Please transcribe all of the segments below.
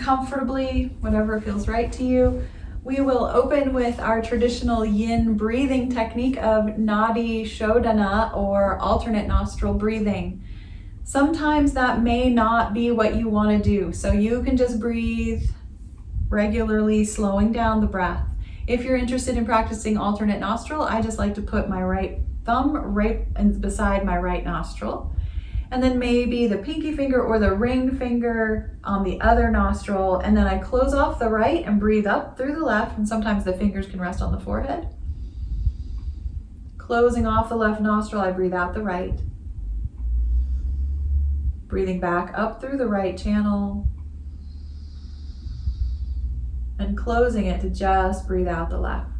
comfortably, whatever feels right to you. We will open with our traditional yin breathing technique of Nadi Shodhana, or alternate nostril breathing. Sometimes that may not be what you want to do, so you can just breathe regularly, slowing down the breath. If you're interested in practicing alternate nostril, I just like to put my right thumb right beside my right nostril, and then maybe the pinky finger or the ring finger on the other nostril, and then I close off the right and breathe up through the left, and sometimes the fingers can rest on the forehead. Closing off the left nostril, I breathe out the right. Breathing back up through the right channel, and closing it to just breathe out the left.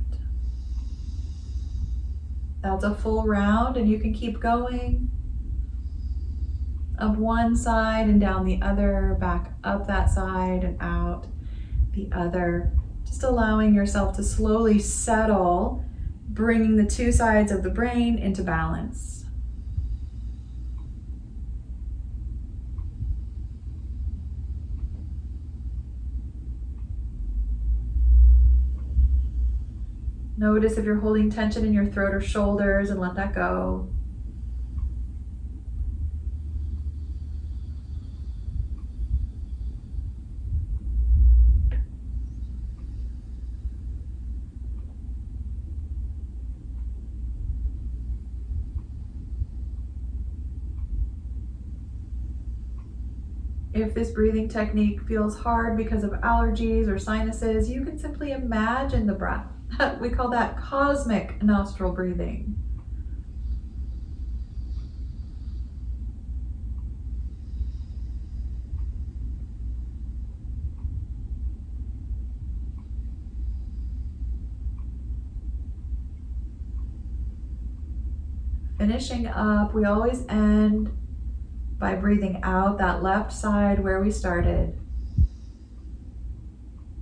That's a full round, and you can keep going. Up one side and down the other, back up that side and out the other. Just allowing yourself to slowly settle, bringing the two sides of the brain into balance. Notice if you're holding tension in your throat or shoulders, and let that go. If this breathing technique feels hard because of allergies or sinuses, you can simply imagine the breath. We call that cosmic nostril breathing. Finishing up, we always end by breathing out that left side where we started.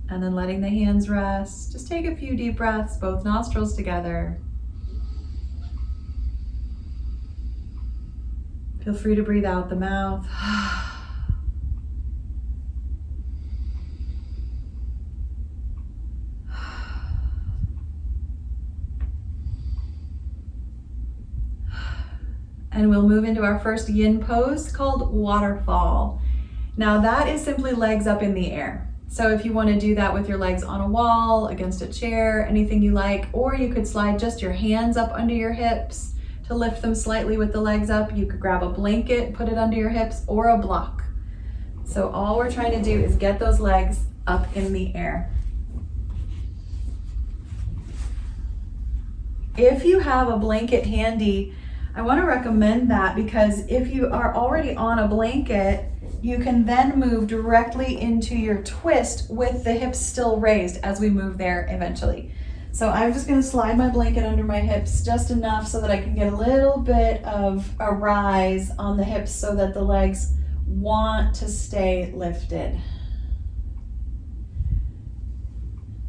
And then letting the hands rest. Just take a few deep breaths, both nostrils together. Feel free to breathe out the mouth. And we'll move into our first yin pose called Waterfall. Now that is simply legs up in the air. So if you want to do that with your legs on a wall, against a chair, anything you like, or you could slide just your hands up under your hips to lift them slightly with the legs up. You could grab a blanket, put it under your hips, or a block. So all we're trying to do is get those legs up in the air. If you have a blanket handy, I want to recommend that, because if you are already on a blanket, you can then move directly into your twist with the hips still raised as we move there eventually. So I'm just going to slide my blanket under my hips just enough so that I can get a little bit of a rise on the hips so that the legs want to stay lifted.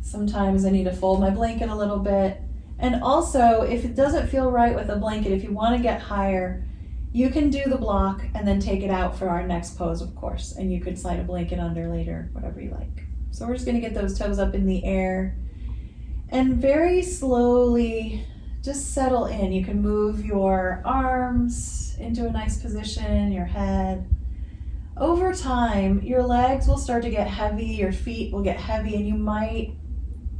Sometimes I need to fold my blanket a little bit. And also, if it doesn't feel right with a blanket, if you want to get higher, you can do the block and then take it out for our next pose, of course. And you could slide a blanket under later, whatever you like. So we're just going to get those toes up in the air. And very slowly, just settle in. You can move your arms into a nice position, your head. Over time, your legs will start to get heavy, your feet will get heavy, and you might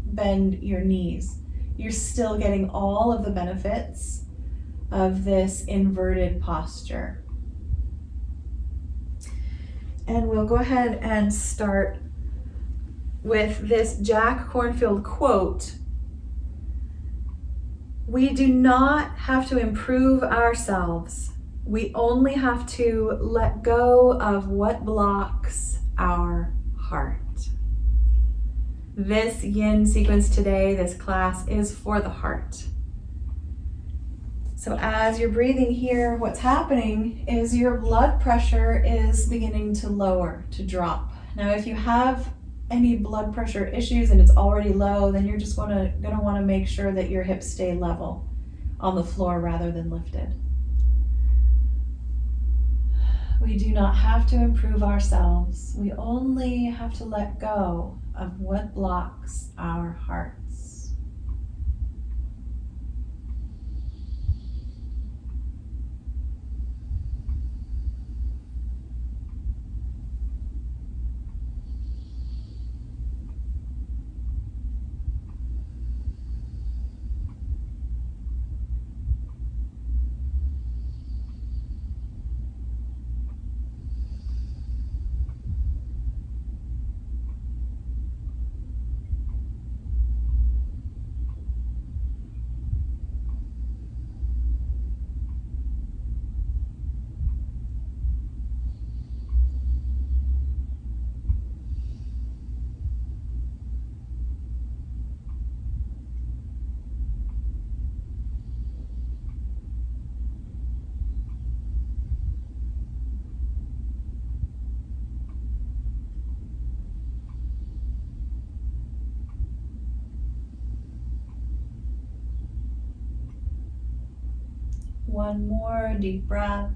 bend your knees. You're still getting all of the benefits of this inverted posture. And we'll go ahead and start with this Jack Kornfield quote. We do not have to improve ourselves. We only have to let go of what blocks our heart. This yin sequence today, this class, is for the heart. So as you're breathing here, what's happening is your blood pressure is beginning to lower, to drop. Now, if you have any blood pressure issues and it's already low, then you're just gonna want to make sure that your hips stay level on the floor rather than lifted. We do not have to improve ourselves. We only have to let go of what blocks our hearts. One more deep breath.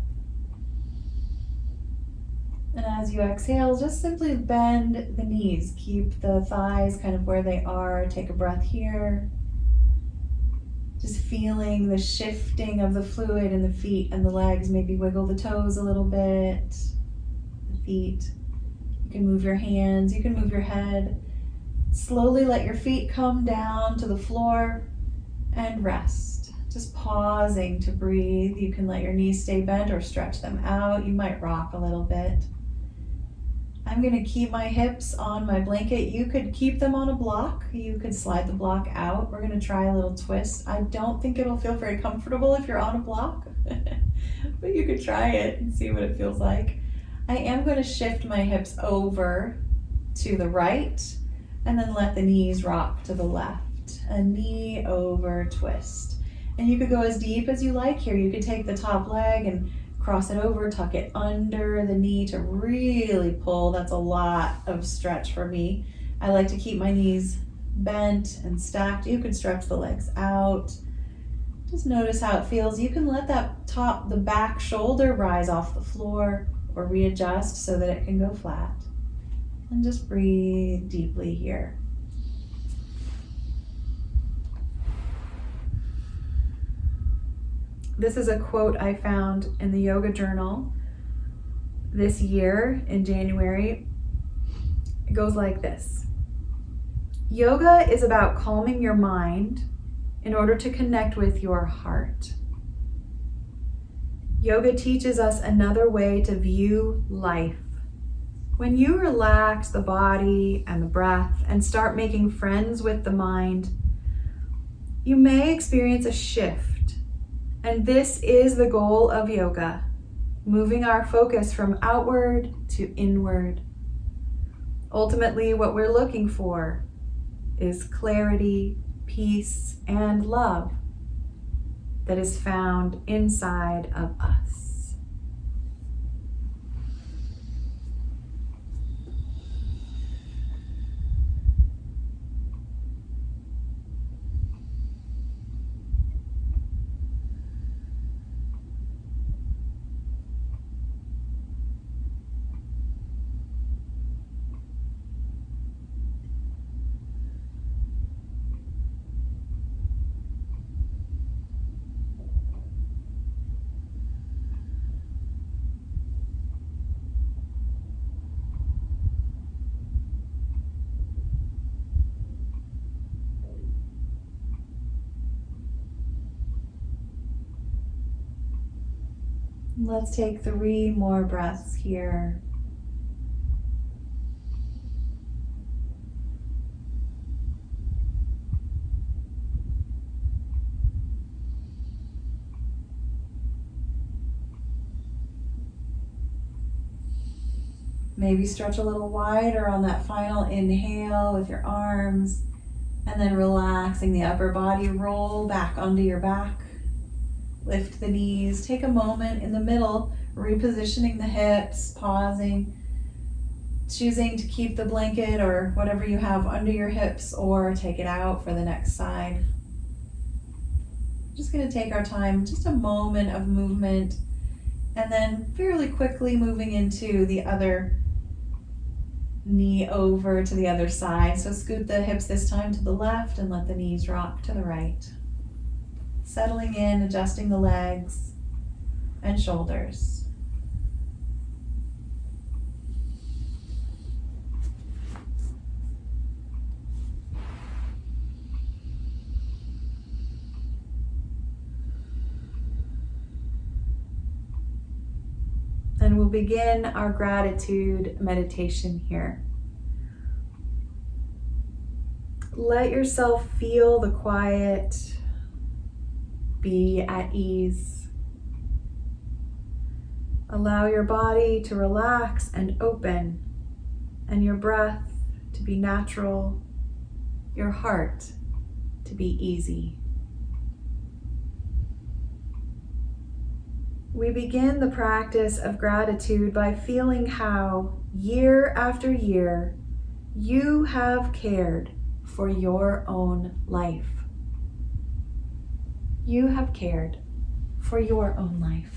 And as you exhale, just simply bend the knees. Keep the thighs kind of where they are. Take a breath here. Just feeling the shifting of the fluid in the feet and the legs. Maybe wiggle the toes a little bit. The feet. You can move your hands. You can move your head. Slowly let your feet come down to the floor and rest. Just pausing to breathe. You can let your knees stay bent or stretch them out. You might rock a little bit. I'm going to keep my hips on my blanket. You could keep them on a block. You could slide the block out. We're going to try a little twist. I don't think it'll feel very comfortable if you're on a block, but you could try it and see what it feels like. I am going to shift my hips over to the right and then let the knees rock to the left. A knee over twist. And you could go as deep as you like here. You could take the top leg and cross it over, tuck it under the knee to really pull. That's a lot of stretch for me. I like to keep my knees bent and stacked. You could stretch the legs out. Just notice how it feels. You can let the back shoulder rise off the floor or readjust so that it can go flat. And just breathe deeply here. This is a quote I found in the yoga journal this year in January. It goes like this. Yoga is about calming your mind in order to connect with your heart. Yoga teaches us another way to view life. When you relax the body and the breath and start making friends with the mind, you may experience a shift. And this is the goal of yoga, moving our focus from outward to inward. Ultimately, what we're looking for is clarity, peace, and love that is found inside of us. Let's take 3 more breaths here. Maybe stretch a little wider on that final inhale with your arms, and then relaxing the upper body, roll back onto your back. Lift the knees, take a moment in the middle, repositioning the hips, pausing, choosing to keep the blanket or whatever you have under your hips or take it out for the next side. Just going to take our time, just a moment of movement, And then fairly quickly moving into the other knee over to the other side. So scoot the hips this time to the left and let the knees rock to the right. Settling in, adjusting the legs and shoulders. And we'll begin our gratitude meditation here. Let yourself feel the quiet, be at ease. Allow your body to relax and open, and your breath to be natural, your heart to be easy. We begin the practice of gratitude by feeling how, year after year, you have cared for your own life. You have cared for your own life.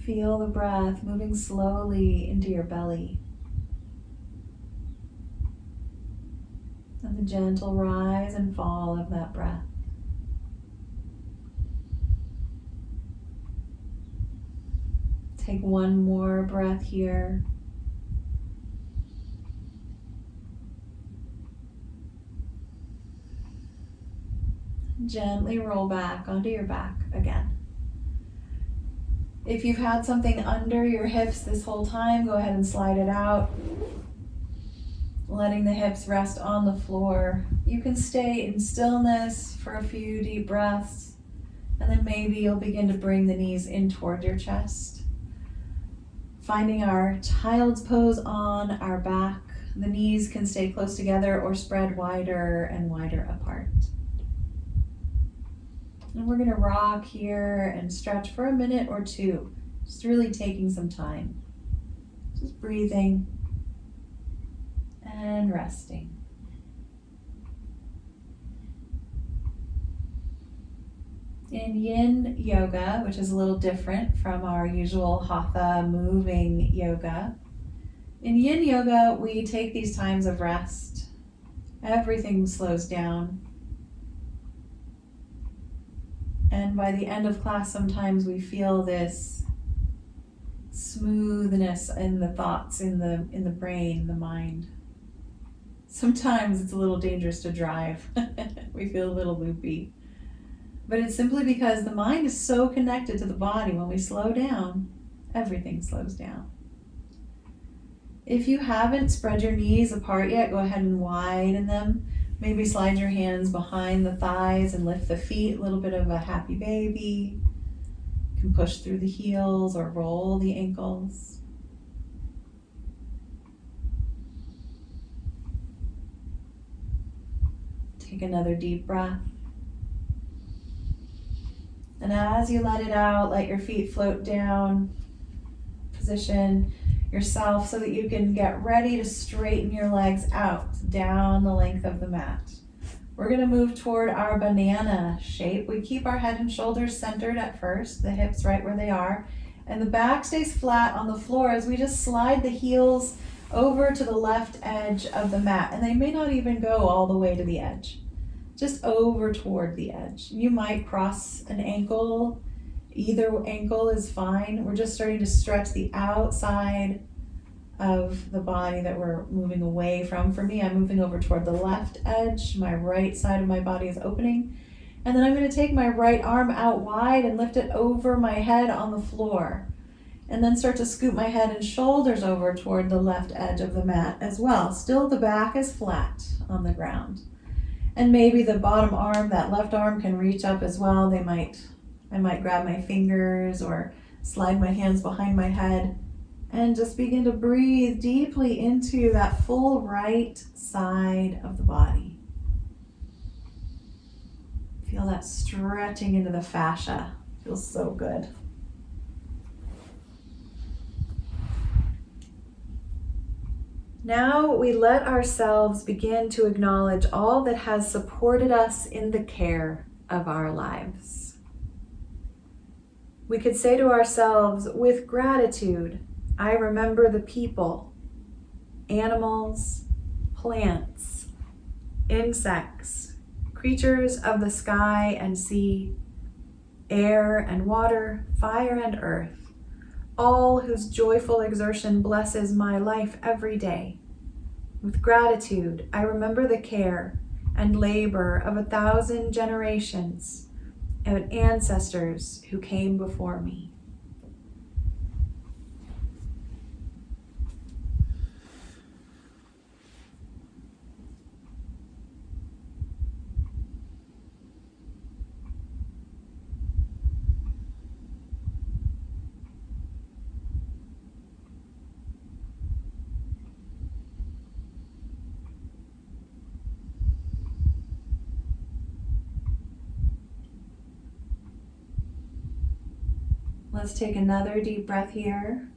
Feel the breath moving slowly into your belly. And the gentle rise and fall of that breath. Take one more breath here. Gently roll back onto your back again. If you've had something under your hips this whole time, go ahead and slide it out. Letting the hips rest on the floor. You can stay in stillness for a few deep breaths, and then maybe you'll begin to bring the knees in toward your chest. Finding our child's pose on our back. The knees can stay close together or spread wider and wider apart. And we're going to rock here and stretch for a minute or two, just really taking some time. Just breathing and resting. In Yin Yoga, which is a little different from our usual Hatha moving yoga, in Yin Yoga we take these times of rest. Everything slows down. And by the end of class, sometimes we feel this smoothness in the thoughts, in the brain, the mind. Sometimes it's a little dangerous to drive. We feel a little loopy. But it's simply because the mind is so connected to the body. When we slow down, everything slows down. If you haven't spread your knees apart yet, go ahead and widen them. Maybe slide your hands behind the thighs and lift the feet, a little bit of a happy baby. You can push through the heels or roll the ankles. Take another deep breath. And as you let it out, let your feet float down. Position yourself so that you can get ready to straighten your legs out down the length of the mat. We're going to move toward our banana shape. We keep our head and shoulders centered at first, the hips right where they are, and the back stays flat on the floor as we just slide the heels over to the left edge of the mat. And they may not even go all the way to the edge, just over toward the edge. You might cross an ankle. Either ankle is fine. We're just starting to stretch the outside of the body that we're moving away from. For me, I'm moving over toward the left edge. My right side of my body is opening. And then I'm going to take my right arm out wide and lift it over my head on the floor. And then start to scoop my head and shoulders over toward the left edge of the mat as well. Still the back is flat on the ground. And maybe the bottom arm, that left arm, can reach up as well. I might grab my fingers or slide my hands behind my head and just begin to breathe deeply into that full right side of the body. Feel that stretching into the fascia. Feels so good. Now we let ourselves begin to acknowledge all that has supported us in the care of our lives. We could say to ourselves, with gratitude, I remember the people, animals, plants, insects, creatures of the sky and sea, air and water, fire and earth, all whose joyful exertion blesses my life every day. With gratitude, I remember the care and labor of 1,000 generations of ancestors who came before me. Let's take another deep breath here.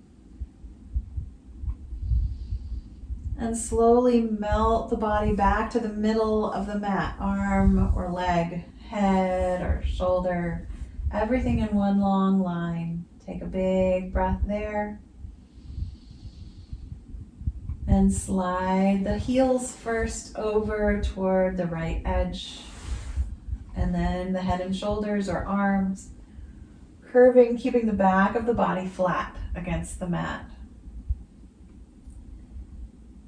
And slowly melt the body back to the middle of the mat, arm or leg, head or shoulder, everything in one long line. Take a big breath there. And slide the heels first over toward the right edge, and then the head and shoulders or arms, curving, keeping the back of the body flat against the mat.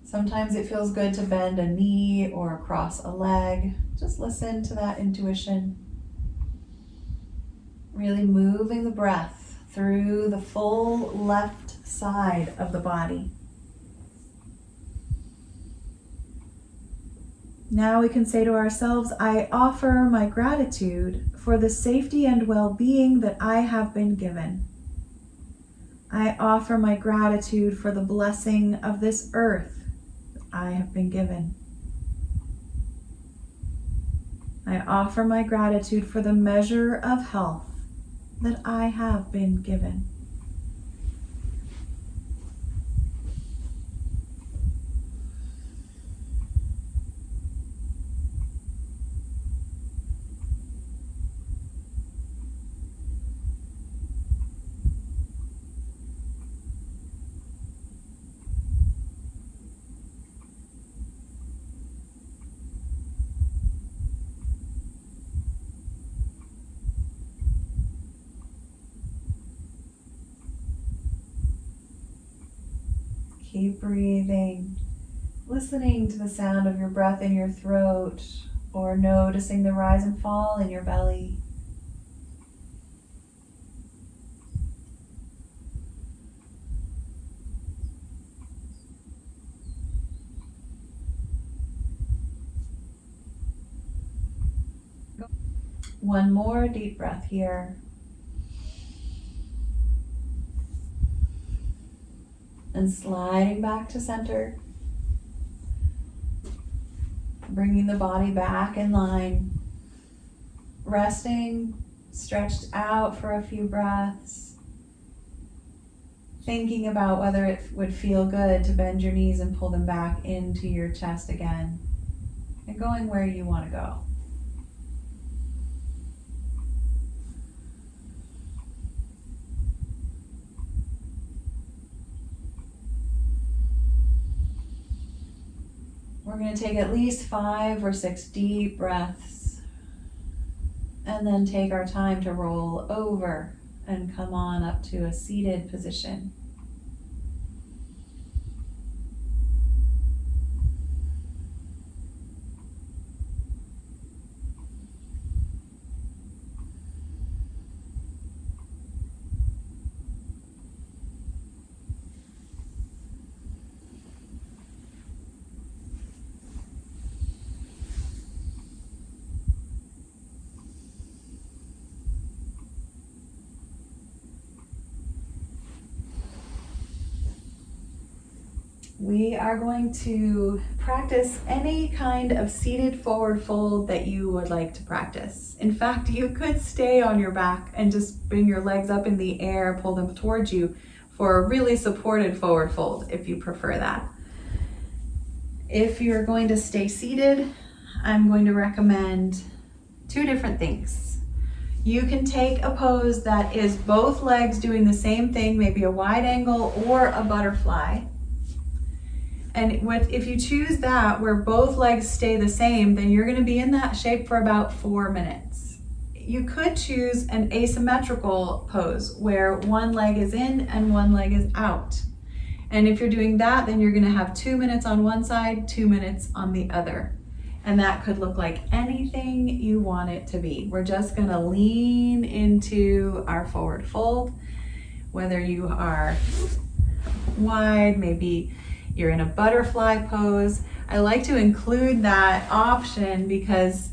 Sometimes it feels good to bend a knee or cross a leg. Just listen to that intuition. Really moving the breath through the full left side of the body. Now we can say to ourselves, I offer my gratitude for the safety and well-being that I have been given. I offer my gratitude for the blessing of this earth that I have been given. I offer my gratitude for the measure of health that I have been given. Keep breathing, listening to the sound of your breath in your throat, or noticing the rise and fall in your belly. One more deep breath here. And sliding back to center. Bringing the body back in line. Resting, stretched out for a few breaths. Thinking about whether it would feel good to bend your knees and pull them back into your chest again. And going where you want to go. We're going to take at least 5 or 6 deep breaths and then take our time to roll over and come on up to a seated position. We are going to practice any kind of seated forward fold that you would like to practice. In fact, you could stay on your back and just bring your legs up in the air, pull them towards you for a really supported forward fold if you prefer that. If you're going to stay seated, I'm going to recommend two different things. You can take a pose that is both legs doing the same thing, maybe a wide angle or a butterfly. And if you choose that, where both legs stay the same, then you're going to be in that shape for about 4 minutes. You could choose an asymmetrical pose where one leg is in and one leg is out. And if you're doing that, then you're going to have 2 minutes on one side, 2 minutes on the other. And that could look like anything you want it to be. We're just going to lean into our forward fold, whether you are wide, maybe you're in a butterfly pose. I like to include that option because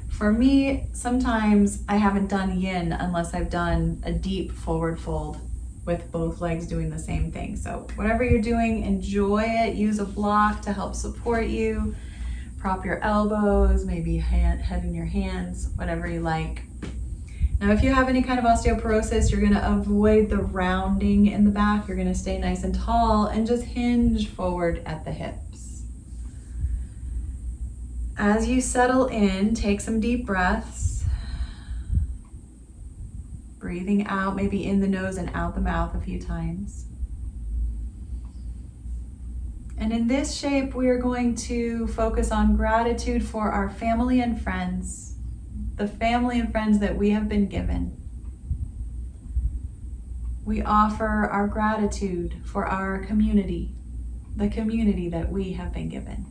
for me, sometimes I haven't done yin unless I've done a deep forward fold with both legs doing the same thing. So whatever you're doing, enjoy it. Use a block to help support you. Prop your elbows, maybe head in your hands, whatever you like. Now, if you have any kind of osteoporosis, you're going to avoid the rounding in the back. You're going to stay nice and tall and just hinge forward at the hips. As you settle in, take some deep breaths. Breathing out, maybe in the nose and out the mouth a few times. And in this shape, we are going to focus on gratitude for our family and friends. The family and friends that we have been given. We offer our gratitude for our community, the community that we have been given.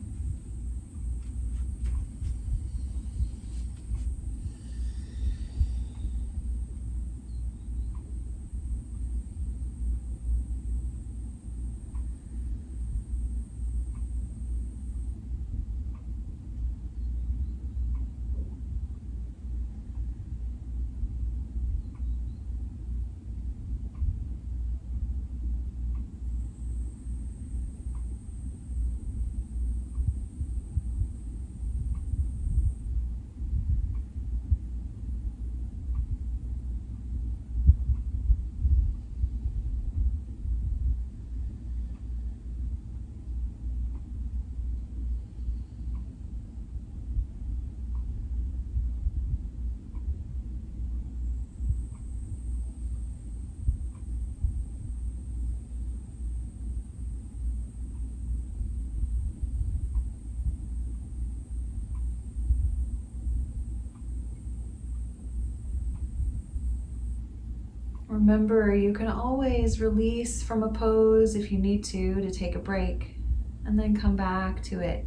Remember, you can always release from a pose if you need to take a break and then come back to it.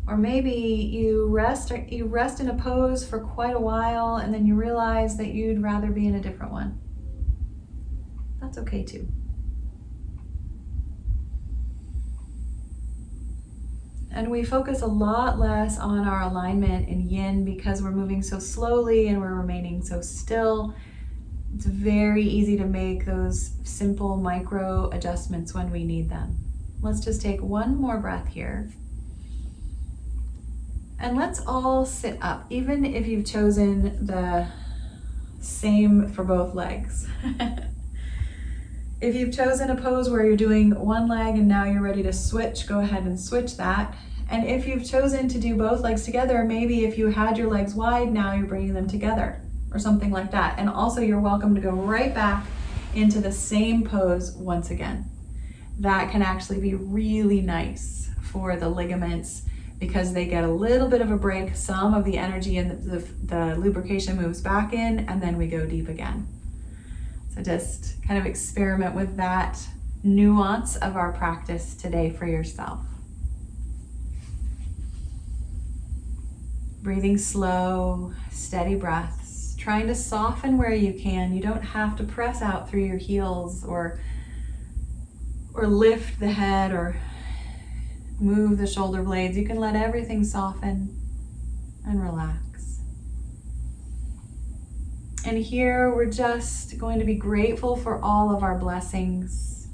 Or maybe you rest in a pose for quite a while and then you realize that you'd rather be in a different one. That's okay too. And we focus a lot less on our alignment in yin because we're moving so slowly and we're remaining so still. It's very easy to make those simple micro adjustments when we need them. Let's just take one more breath here. And let's all sit up, even if you've chosen the same for both legs. If you've chosen a pose where you're doing one leg and now you're ready to switch, go ahead and switch that. And if you've chosen to do both legs together, maybe if you had your legs wide, now you're bringing them together. Or something like that. And also you're welcome to go right back into the same pose once again. That can actually be really nice for the ligaments because they get a little bit of a break. Some of the energy and the lubrication moves back in and then we go deep again. So just kind of experiment with that nuance of our practice today for yourself. Breathing slow, steady breaths. Trying to soften where you can. You don't have to press out through your heels or lift the head or move the shoulder blades. You can let everything soften and relax. And here we're just going to be grateful for all of our blessings.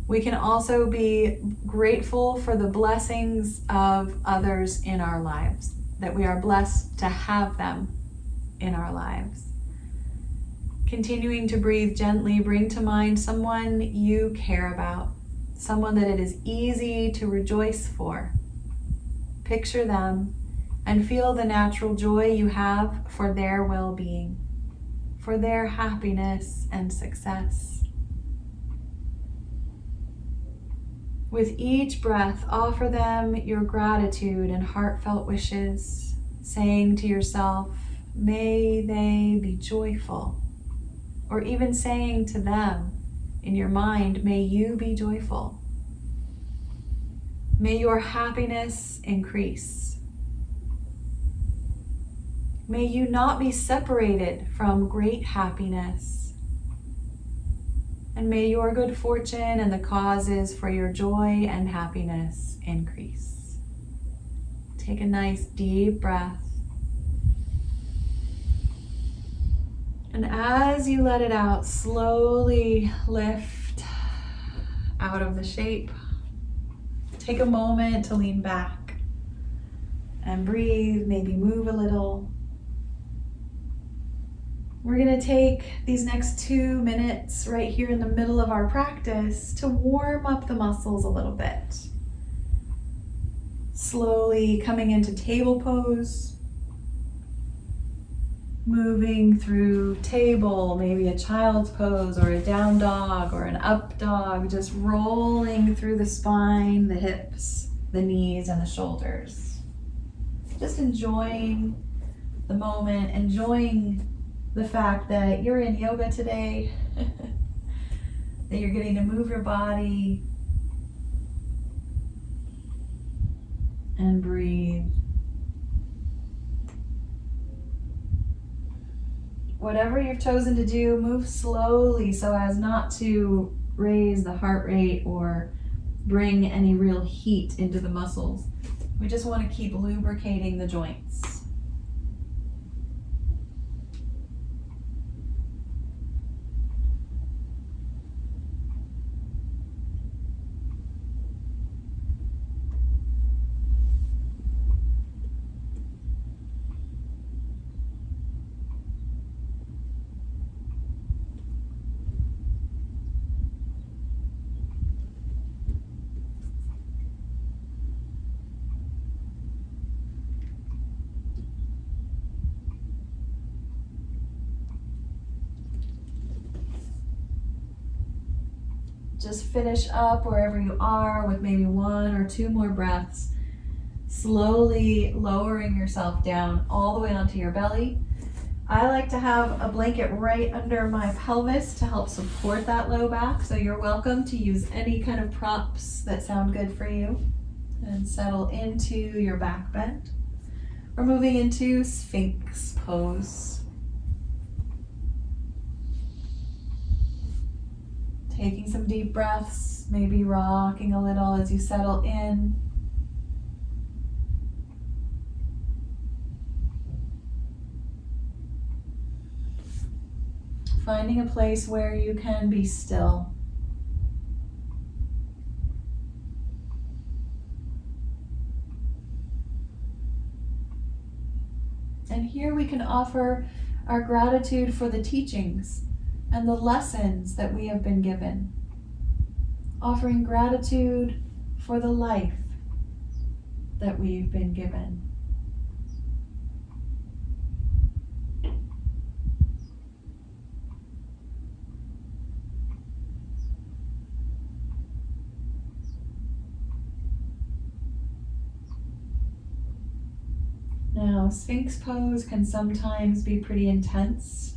We can also be grateful for the blessings of others in our lives, that we are blessed to have them in our lives. Continuing to breathe gently, bring to mind someone you care about, someone that it is easy to rejoice for. Picture them and feel the natural joy you have for their well-being, for their happiness and success. With each breath, offer them your gratitude and heartfelt wishes, saying to yourself, may they be joyful. Or even saying to them in your mind, may you be joyful. May your happiness increase. May you not be separated from great happiness. And may your good fortune and the causes for your joy and happiness increase. Take a nice deep breath. And as you let it out, slowly lift out of the shape. Take a moment to lean back and breathe, maybe move a little. We're going to take these next 2 minutes right here in the middle of our practice to warm up the muscles a little bit. Slowly coming into table pose. Moving through table, maybe a child's pose or a down dog or an up dog, just rolling through the spine, the hips, the knees, and the shoulders. Just enjoying the moment, enjoying the fact that you're in yoga today, that you're getting to move your body and breathe. Whatever you've chosen to do, move slowly so as not to raise the heart rate or bring any real heat into the muscles. We just want to keep lubricating the joints. Just finish up wherever you are with maybe 1 or 2 more breaths, slowly lowering yourself down all the way onto your belly. I like to have a blanket right under my pelvis to help support that low back, so you're welcome to use any kind of props that sound good for you. And settle into your back bend. We're moving into Sphinx Pose. Taking some deep breaths, maybe rocking a little as you settle in. Finding a place where you can be still. And here we can offer our gratitude for the teachings and the lessons that we have been given. Offering gratitude for the life that we've been given. Now, Sphinx Pose can sometimes be pretty intense.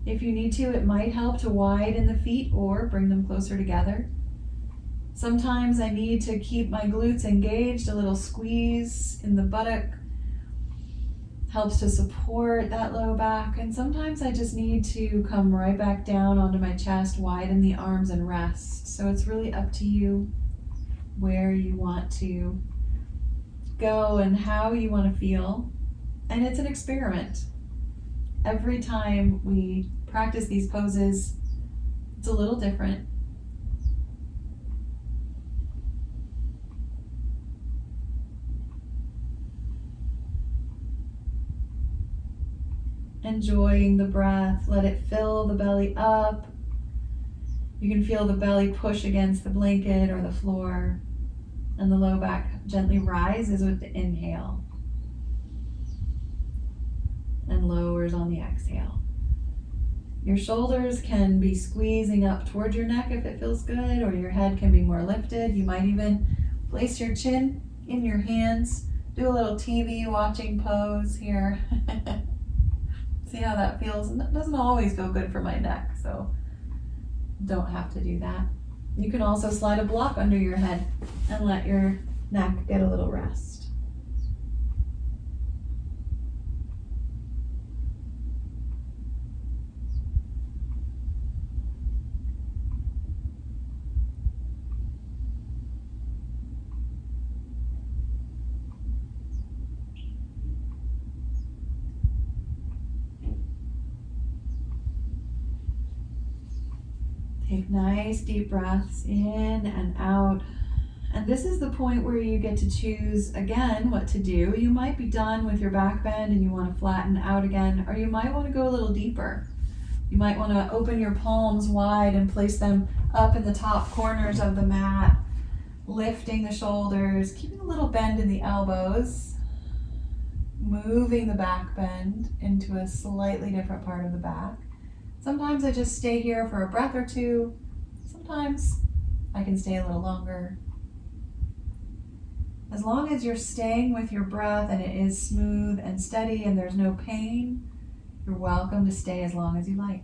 If you need to, it might help to widen the feet or bring them closer together. Sometimes I need to keep my glutes engaged, a little squeeze in the buttock helps to support that low back. And sometimes I just need to come right back down onto my chest, widen the arms and rest. So it's really up to you where you want to go and how you want to feel. And it's an experiment. Every time we practice these poses, it's a little different. enjoying the breath. Let it fill the belly up. You can feel the belly push against the blanket or the floor, and the low back gently rises with the inhale and lowers on the exhale. Your shoulders can be squeezing up towards your neck if it feels good, or your head can be more lifted. You might even place your chin in your hands. Do a little TV watching pose here. See how that feels. It doesn't always feel good for my neck, so don't have to do that. You can also slide a block under your head and let your neck get a little rest. Take nice deep breaths in and out. And this is the point where you get to choose again what to do. You might be done with your back bend and you want to flatten out again, or you might want to go a little deeper. You might want to open your palms wide and place them up in the top corners of the mat, lifting the shoulders, keeping a little bend in the elbows, moving the back bend into a slightly different part of the back. Sometimes I just stay here for a breath or two. Sometimes I can stay a little longer. As long as you're staying with your breath and it is smooth and steady and there's no pain, you're welcome to stay as long as you like.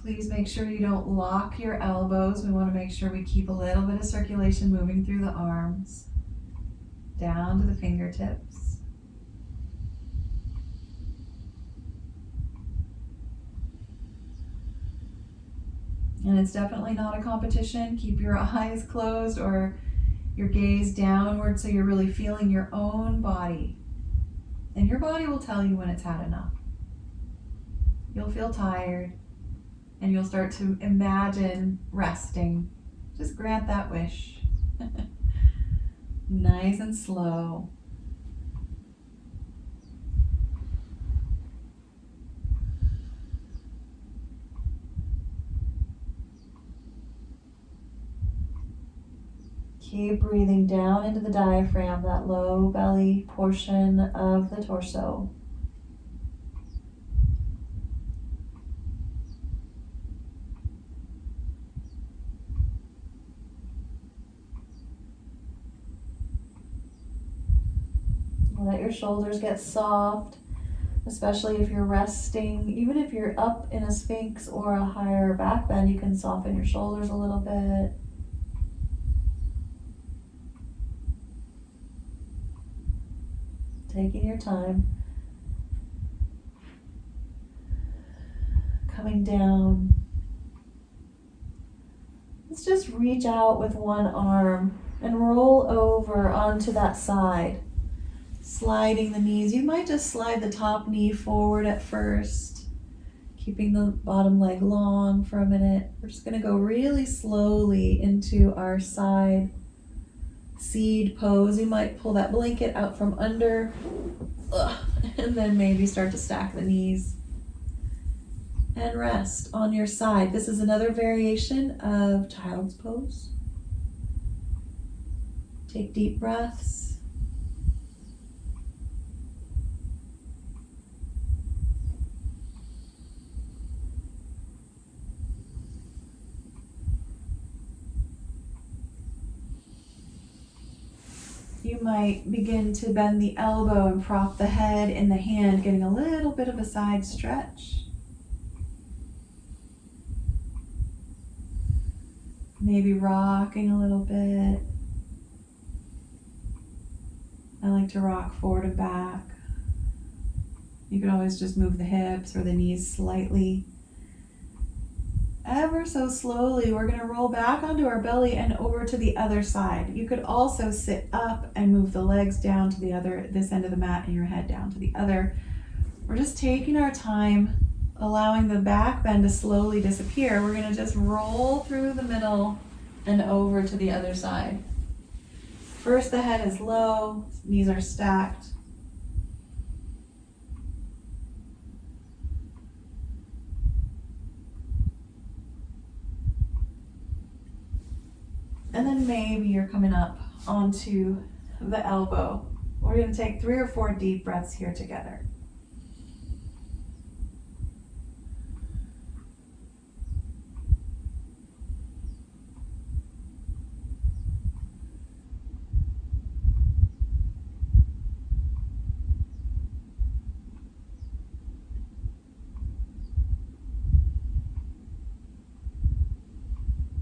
Please make sure you don't lock your elbows. We want to make sure we keep a little bit of circulation moving through the arms, down to the fingertips. And it's definitely not a competition. Keep your eyes closed or your gaze downward so you're really feeling your own body. And your body will tell you when it's had enough. You'll feel tired. And you'll start to imagine resting. Just grant that wish. Nice and slow. Keep breathing down into the diaphragm, that low belly portion of the torso. Let your shoulders get soft, especially if you're resting. Even if you're up in a Sphinx or a higher back bend, you can soften your shoulders a little bit. Taking your time. Coming down. Let's just reach out with one arm and roll over onto that side. Sliding the knees. You might just slide the top knee forward at first, keeping the bottom leg long for a minute. We're just going to go really slowly into our side seed pose. You might pull that blanket out from under, and then maybe start to stack the knees and rest on your side. This is another variation of Child's Pose. Take deep breaths. You might begin to bend the elbow and prop the head in the hand, getting a little bit of a side stretch. Maybe rocking a little bit. I like to rock forward and back. You can always just move the hips or the knees slightly. Ever so slowly, we're going to roll back onto our belly and over to the other side. You could also sit up and move the legs down to this end of the mat and your head down to the other. We're just taking our time, allowing the back bend to slowly disappear, we're gonna just roll through the middle and over to the other side. First, the head is low, knees are stacked. And then maybe you're coming up onto the elbow. We're going to take 3 or 4 deep breaths here together.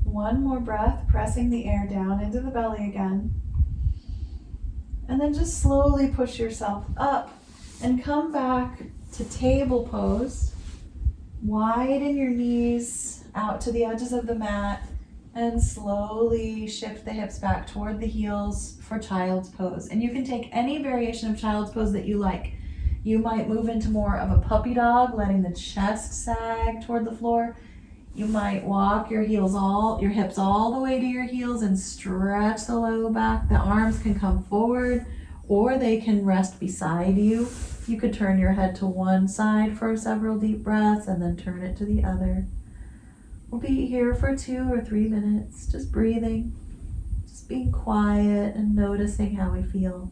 One more breath, pressing the air down into the belly again. And then just slowly push yourself up and come back to table pose. Widen your knees out to the edges of the mat and slowly shift the hips back toward the heels for child's pose. And you can take any variation of child's pose that you like. You might move into more of a puppy dog, letting the chest sag toward the floor. You might walk your hips all the way to your heels and stretch the low back. The arms can come forward or they can rest beside you. You could turn your head to one side for several deep breaths and then turn it to the other. We'll be here for 2 or 3 minutes, just breathing, just being quiet and noticing how we feel.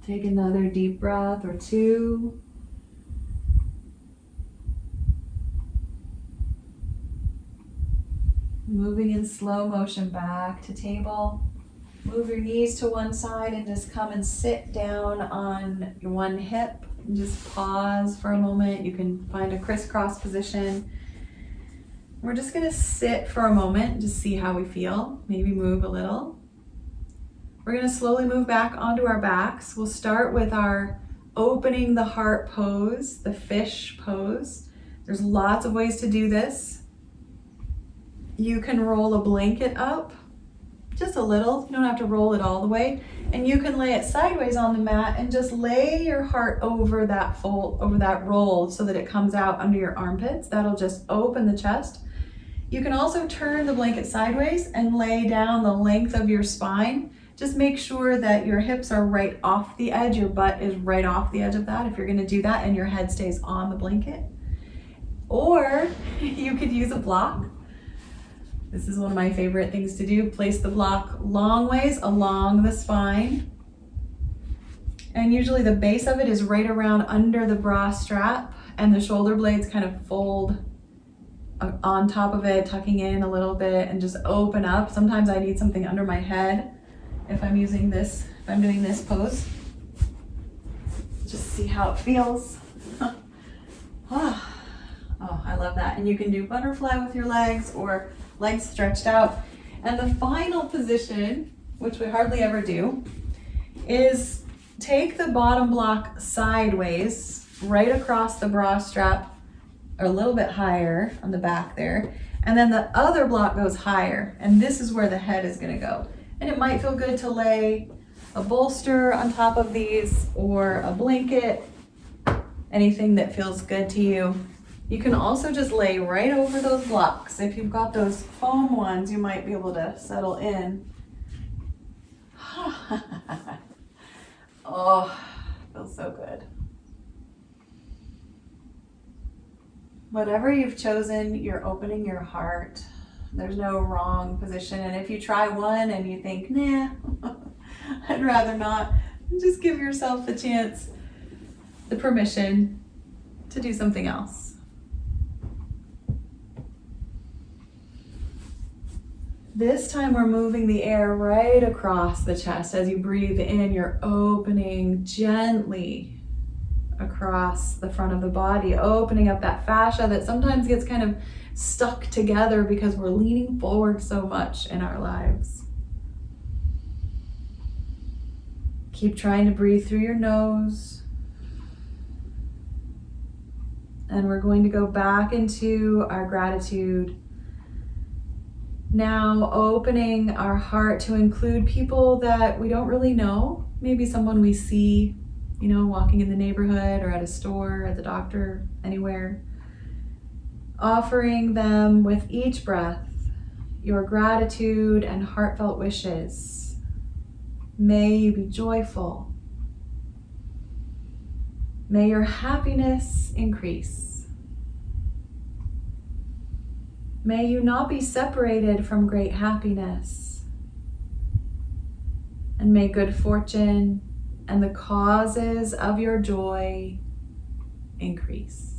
Take another deep breath or 2. Moving in slow motion back to table. Move your knees to one side and just come and sit down on your one hip. And just pause for a moment. You can find a crisscross position. We're just going to sit for a moment and just see how we feel. Maybe move a little. We're going to slowly move back onto our backs. We'll start with our opening the heart pose, the fish pose. There's lots of ways to do this. You can roll a blanket up, just a little. You don't have to roll it all the way. And you can lay it sideways on the mat and just lay your heart over that fold, over that roll so that it comes out under your armpits. That'll just open the chest. You can also turn the blanket sideways and lay down the length of your spine. Just make sure that your hips are right off the edge, your butt is right off the edge of that if you're gonna do that, and your head stays on the blanket. Or you could use a block. This is one of my favorite things to do. Place the block long ways along the spine. And usually the base of it is right around under the bra strap, and the shoulder blades kind of fold on top of it, tucking in a little bit and just open up. Sometimes I need something under my head if I'm doing this pose. Just see how it feels. Oh, I love that. And you can do butterfly with your legs or legs stretched out. And the final position, which we hardly ever do, is take the bottom block sideways, right across the bra strap, or a little bit higher on the back there. And then the other block goes higher. And this is where the head is gonna go. And it might feel good to lay a bolster on top of these or a blanket, anything that feels good to you. You can also just lay right over those blocks. If you've got those foam ones, you might be able to settle in. Oh, feels so good. Whatever you've chosen, you're opening your heart. There's no wrong position. And if you try one and you think, nah, I'd rather not, just give yourself the chance, the permission to do something else. This time we're moving the air right across the chest. As you breathe in, you're opening gently across the front of the body, opening up that fascia that sometimes gets kind of stuck together because we're leaning forward so much in our lives. Keep trying to breathe through your nose. And we're going to go back into our gratitude. Now opening our heart to include people that we don't really know. Maybe someone we see, walking in the neighborhood or at a store, at the doctor, anywhere. Offering them with each breath your gratitude and heartfelt wishes. May you be joyful. May your happiness increase. May you not be separated from great happiness. And may good fortune and the causes of your joy increase.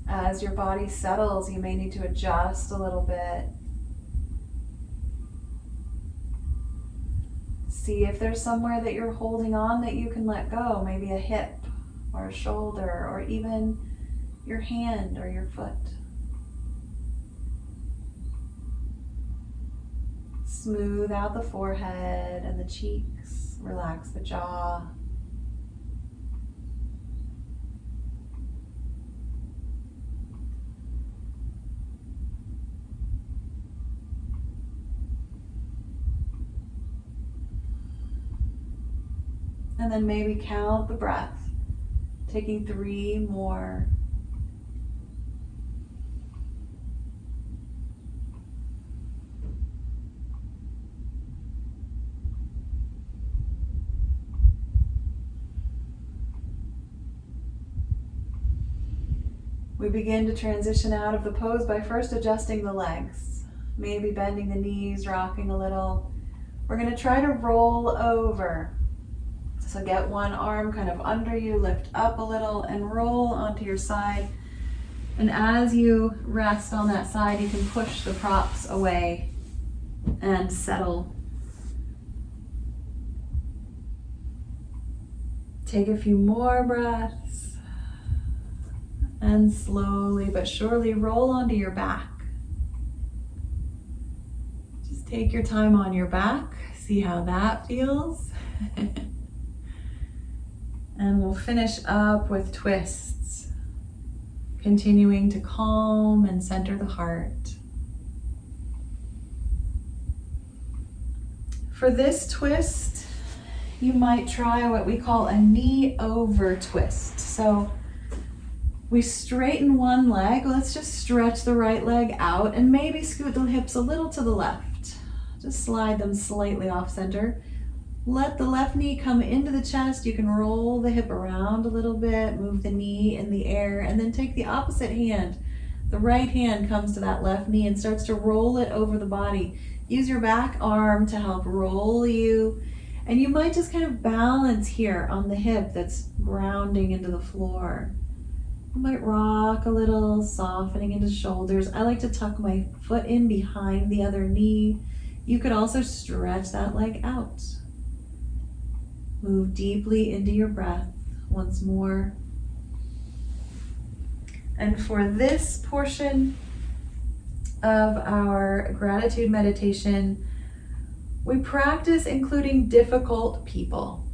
As your body settles, you may need to adjust a little bit. See if there's somewhere that you're holding on that you can let go, maybe a hip or a shoulder or even your hand or your foot. Smooth out the forehead and the cheeks, relax the jaw. And then maybe count the breath, taking 3 more. We begin to transition out of the pose by first adjusting the legs, maybe bending the knees, rocking a little. We're going to try to roll over. So get one arm kind of under you, lift up a little and roll onto your side. And as you rest on that side, you can push the props away and settle. Take a few more breaths and slowly but surely roll onto your back. Just take your time on your back, see how that feels. And we'll finish up with twists, continuing to calm and center the heart. For this twist, you might try what we call a knee over twist. So we straighten one leg. Let's just stretch the right leg out and maybe scoot the hips a little to the left. Just slide them slightly off center. Let the left knee come into the chest. You can roll the hip around a little bit, move the knee in the air, and then take the opposite hand. The right hand comes to that left knee and starts to roll it over the body. Use your back arm to help roll you. And you might just kind of balance here on the hip that's grounding into the floor. You might rock a little, softening into shoulders. I like to tuck my foot in behind the other knee. You could also stretch that leg out. Move deeply into your breath once more. And for this portion, of our gratitude meditation, we practice including difficult people,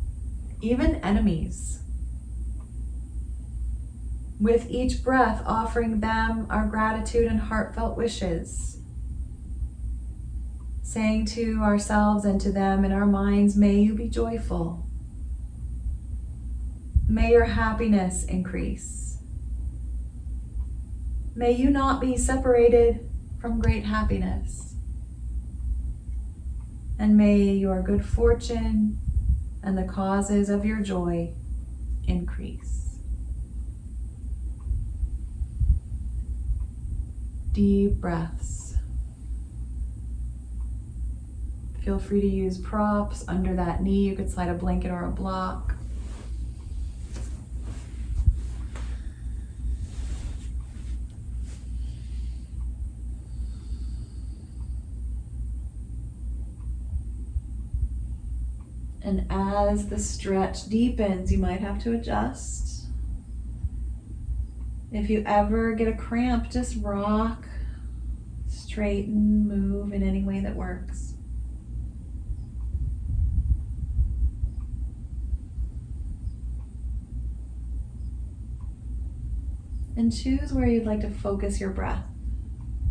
even enemies. With each breath, offering them our gratitude and heartfelt wishes, saying to ourselves and to them in our minds, may you be joyful. May your happiness increase. May you not be separated from great happiness. And may your good fortune and the causes of your joy increase. Deep breaths. Feel free to use props under that knee. You could slide a blanket or a block. And as the stretch deepens, you might have to adjust. If you ever get a cramp, just rock, straighten, move in any way that works. And choose where you'd like to focus your breath.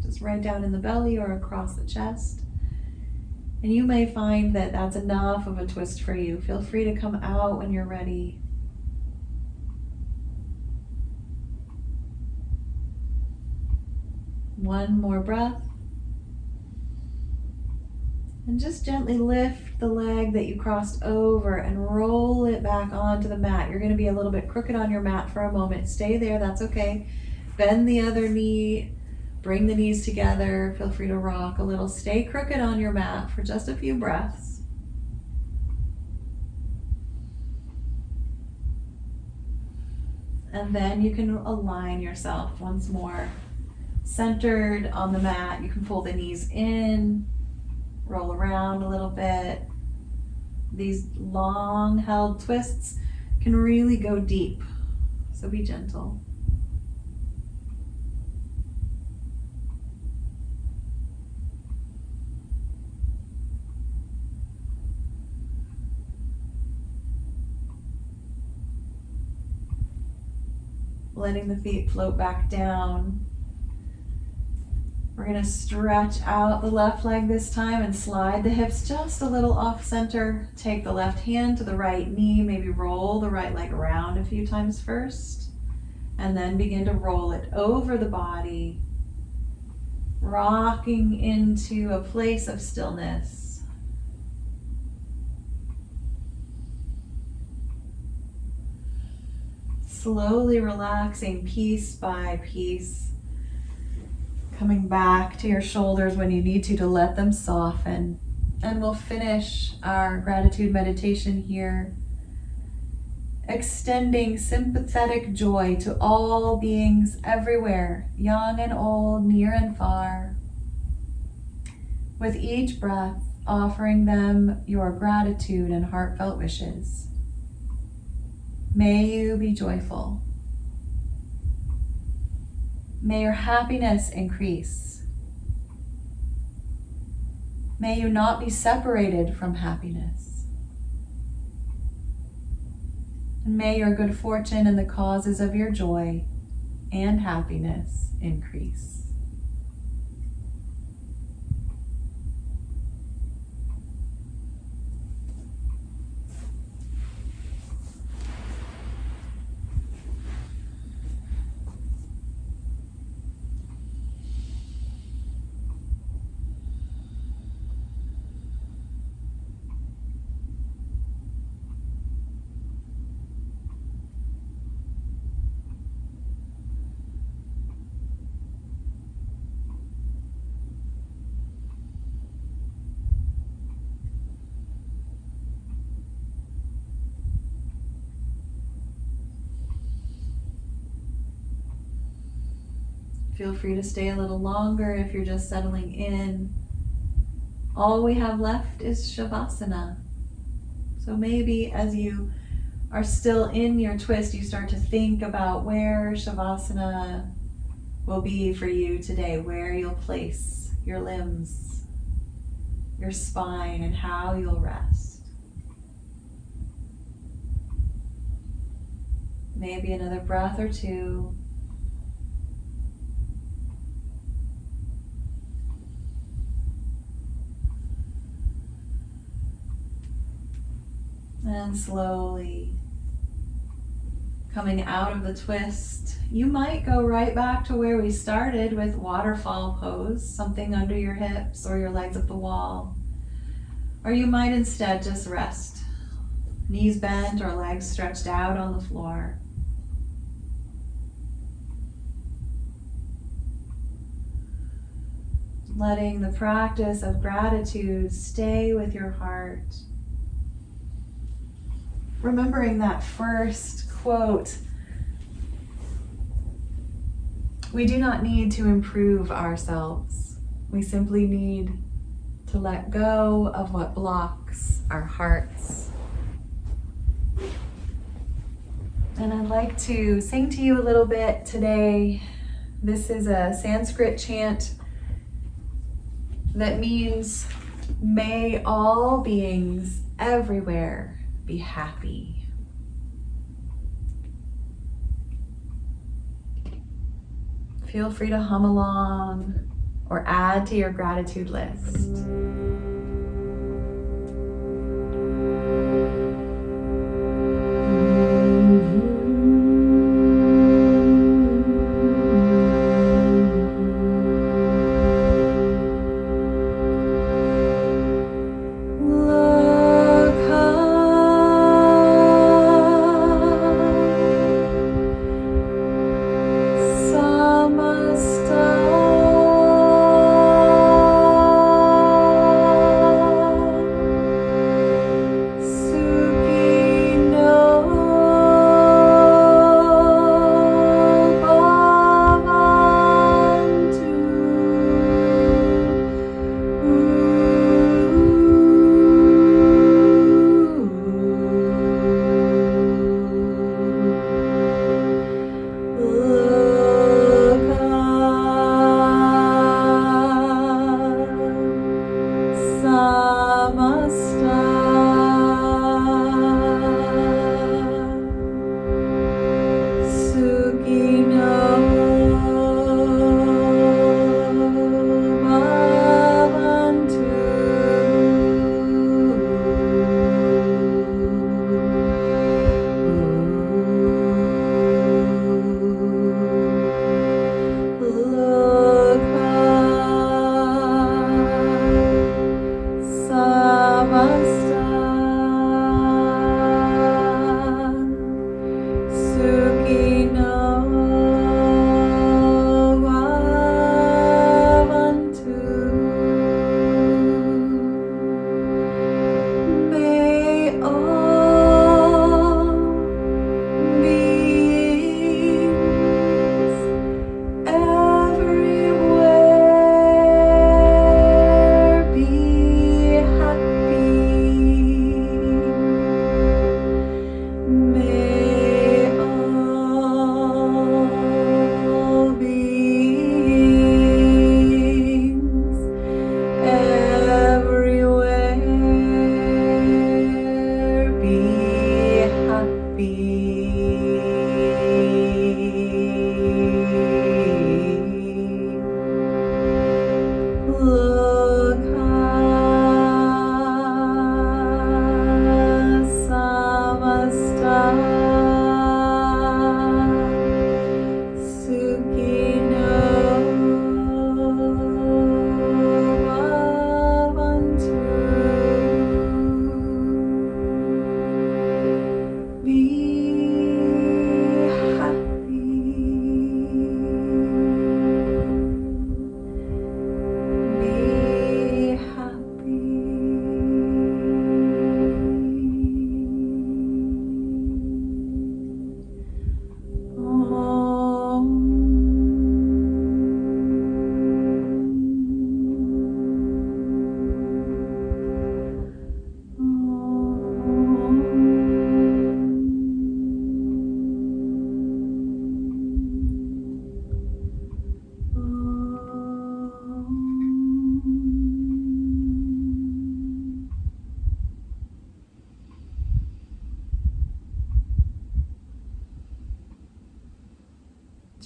Just right down in the belly or across the chest. And you may find that that's enough of a twist for you. Feel free to come out when you're ready. One more breath. And just gently lift the leg that you crossed over and roll it back onto the mat. You're going to be a little bit crooked on your mat for a moment. Stay there, that's okay. Bend the other knee. Bring the knees together. Feel free to rock a little. Stay crooked on your mat for just a few breaths. And then you can align yourself once more. Centered on the mat. You can pull the knees in, roll around a little bit. These long held twists can really go deep, so be gentle. Letting the feet float back down. We're going to stretch out the left leg this time and slide the hips just a little off center. Take the left hand to the right knee, maybe roll the right leg around a few times first, and then begin to roll it over the body, rocking into a place of stillness. Slowly relaxing piece by piece, coming back to your shoulders when you need to let them soften. And we'll finish our gratitude meditation here, extending sympathetic joy to all beings everywhere, young and old, near and far. With each breath, offering them your gratitude and heartfelt wishes. May you be joyful. May your happiness increase. May you not be separated from happiness. And may your good fortune and the causes of your joy and happiness increase. Feel free to stay a little longer if you're just settling in. All we have left is Shavasana. So maybe as you are still in your twist, you start to think about where Shavasana will be for you today, where you'll place your limbs, your spine, and how you'll rest. Maybe another breath or two. And slowly coming out of the twist, you might go right back to where we started with waterfall pose, something under your hips or your legs at the wall. Or you might instead just rest, knees bent or legs stretched out on the floor. Letting the practice of gratitude stay with your heart. Remembering that first quote, we do not need to improve ourselves. We simply need to let go of what blocks our hearts. And I'd like to sing to you a little bit today. This is a Sanskrit chant that means, may all beings everywhere be happy. Feel free to hum along or add to your gratitude list.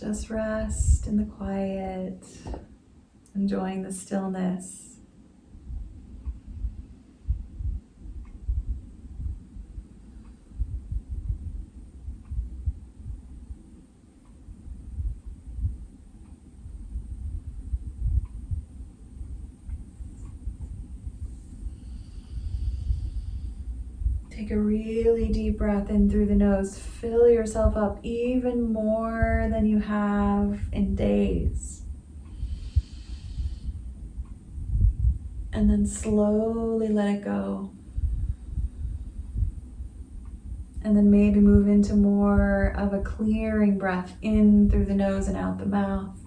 Just rest in the quiet, enjoying the stillness. Take a really deep breath in through the nose. Fill yourself up even more than you have in days. And then slowly let it go. And then maybe move into more of a clearing breath in through the nose and out the mouth.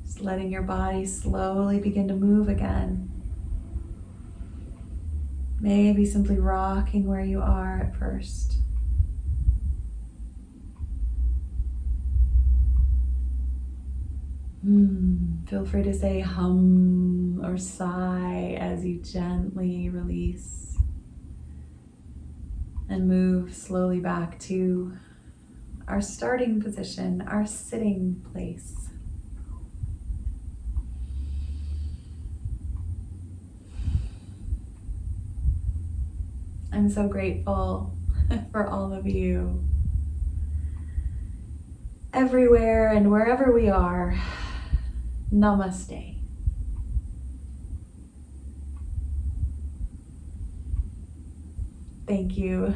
Just letting your body slowly begin to move again. Maybe simply rocking where you are at first. Feel free to say hum or sigh as you gently release and move slowly back to our starting position, our sitting place. I'm so grateful for all of you, everywhere and wherever we are. Namaste. Thank you.